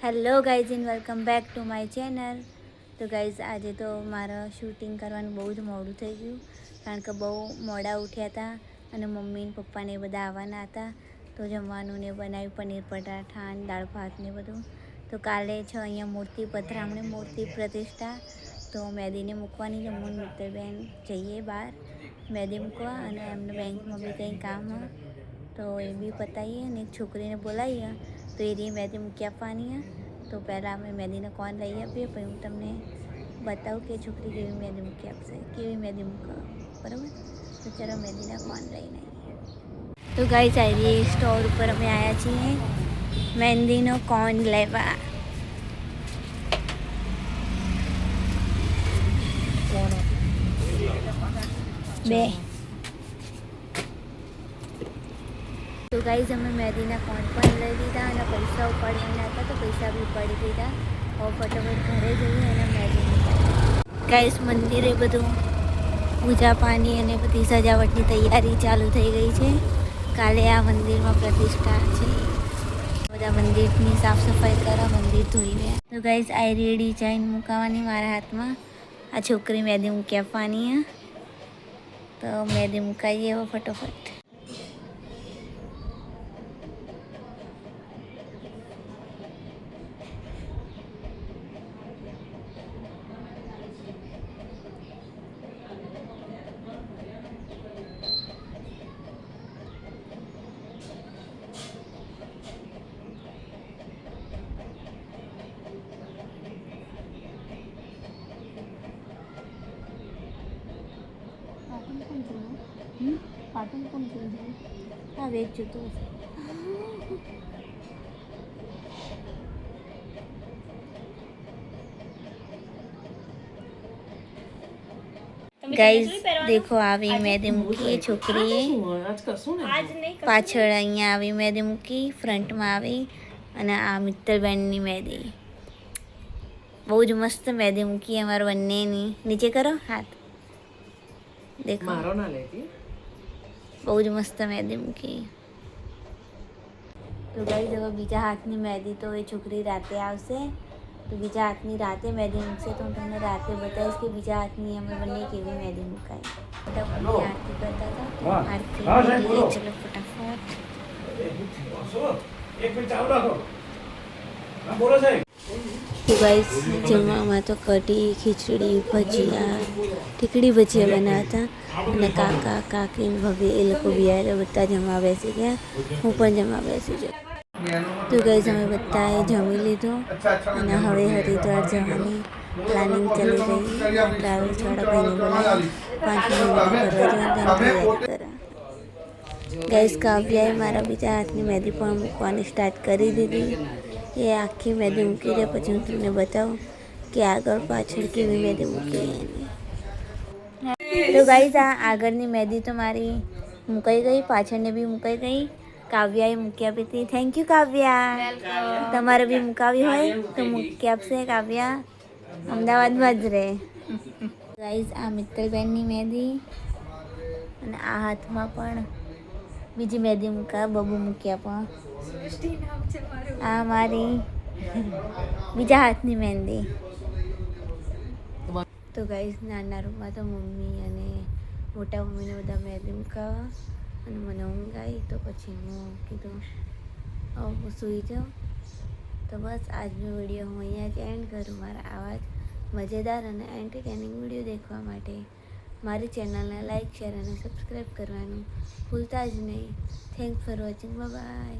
Hello guys and welcome back to my channel. તો guys આજે તો મારા શૂટિંગ કરવાનું બહુ જ મોડું થઈ ગયું, કારણ કે બહુ મોડા ઉઠ્યા હતા અને મમ્મી ને પપ્પાને બધા આવવાના હતા. તો જમવાનું ને બનાવ્યું, પનીર પરાઠા ને દાળ ભાત ને બધું. તો કાલે છે અહીંયા મૂર્તિ પધરામણી, મૂર્તિ પ્રતિષ્ઠા. તો મહેંદીને મૂકવાની છે. હું મિત્તલબેન જઈએ બહાર મહેંદી મૂકવા, અને એમને બેંકમાં બી કંઈ કામ હોય તો એ બી પતાવીએ અને એક છોકરીને બોલાવીએ તો એ રહી મહેંદી મૂકી આપવાની. તો પહેલાં અમે મહેંદીનો કોન લઈ આપીએ, પછી હું તમને બતાવું કે છોકરી કેવી મહેંદી મૂકી આપશે, કેવી મહેંદી મૂકવા, બરાબર. તો ચાલો મહેંદીના કોન લઈને આવીએ. તો ગાઈસ આવી સ્ટોર ઉપર અમે આવ્યા છીએ મહેંદીનો કોન લેવા. બે તો ગાઈઝ અમે મહેંદીના કોન પણ લઈ લીધા અને પૈસા ઉપાડવાના હતા, તો પૈસા બી ઉપાડી દીધા. હવે ફટાફટ ઘરે જઈએ અને મહેંદી ગાઈઝ મંદિરે બધું પૂજા પાણી અને બધી સજાવટની તૈયારી ચાલુ થઈ ગઈ છે. કાલે આ મંદિરમાં પ્રતિષ્ઠા છે. બધા મંદિરની સાફ સફાઈ કરવા, મંદિર ધોઈને. તો ગાઈઝ આ રેડી ચાઈન મૂકવાની મારા હાથમાં. આ છોકરી મહેંદી મૂકી આપવાની. તો મહેંદી મુકાઈએ હવે ફટોફટ. કાર્ટૂન કોણ જોઈ? હા, વેચ જતો હશે. ગાઈઝ દેખો, આવી મહેંદી મૂકી છોકરીએ. પાછળ અહીંયા આવી મહેંદી મૂકી, ફ્રન્ટમાં આવી, અને આ મિત્તલબેનની મહેંદી. બહુ જ મસ્ત મહેંદી મૂકી અમારા બંનેની. નીચે કરો હાથ. દેખો, બહુ જ મસ્ત મહેંદી મૂકી. તો ગાઈઝ હવે બીજા હાથની મહેંદી તો એ છોકરી રાતે આવશે. તો બીજા હાથની રાતે મહેંદી મૂકશે, તો હું તમને રાતે બતાવીશ કે બીજા હાથની અમે બંને કેવી મહેંદી મુકાય. ફટાફટ આરતી કરતા હતા. આરતી ચલો ફટાફટ. તો ગાઈઝ જમવામાં તો કઢી, ખીચડી, ભજીયા, ટીકડી ભજીયા બનાવતા. અને કાકા કાકી ભાભી એ લોકો બી આવ્યા, બધા જમવા બેસી ગયા. હું પણ જમવા બેસી ગઈ. તો ગાઈઝ અમે બધાએ જમી લીધું અને હવે હરિદ્વાર જવાની પ્લાનિંગ ચાલી રહી. ટ્રાવેલ્સવાળા ભાઈને બોલાવ્યા 5 મિનિટ ફરવા જવાનું તૈયારી કરા. ગાઈઝ કાવ્યાએ મારા બીજા હાથની મહેંદી પણ મૂકવાની સ્ટાર્ટ કરી દીધી. એ આખી મહેંદી મૂકી દે, પછી હું તમને બતાવું કે આગળ પાછળ કેવી મહેંદી મૂકી એની. તો ગાઈઝ આ આગળની મહેંદી તો મારી મુકાઈ ગઈ, પાછળને બી મુકાઈ ગઈ. કાવ્યાએ મૂકી આપી હતી. થેન્ક યુ કાવ્યા. તમારે બી મુકાવી હોય તો મૂકી આપશે કાવ્યા. અમદાવાદમાં જ રહે. ગાઈઝ આ મિત્તલબેનની મહેંદી, અને આ હાથમાં પણ બીજી મહેંદી મૂકા બબુ મૂકી આપો. આ મારી બીજા હાથની મહેંદી. તો ગાઈઝ નાના રૂમમાં તો મમ્મી અને મોટા મમ્મીને બધા મહેંદી મૂકાવા, અને મને ઊંઘ આવી તો પછી હું કીધું હું સૂઈ જાઉં. તો બસ આજનો વિડીયો હું અહીંયા જ એન્ડ કરું. મારા આવા જ મજેદાર અને એન્ટરટેનિંગ વિડીયો દેખવા માટે મારી ચેનલને લાઇક, શેર અને સબસ્ક્રાઈબ કરવાનું ભૂલતા જ નહીં. Thanks for watching. બાય.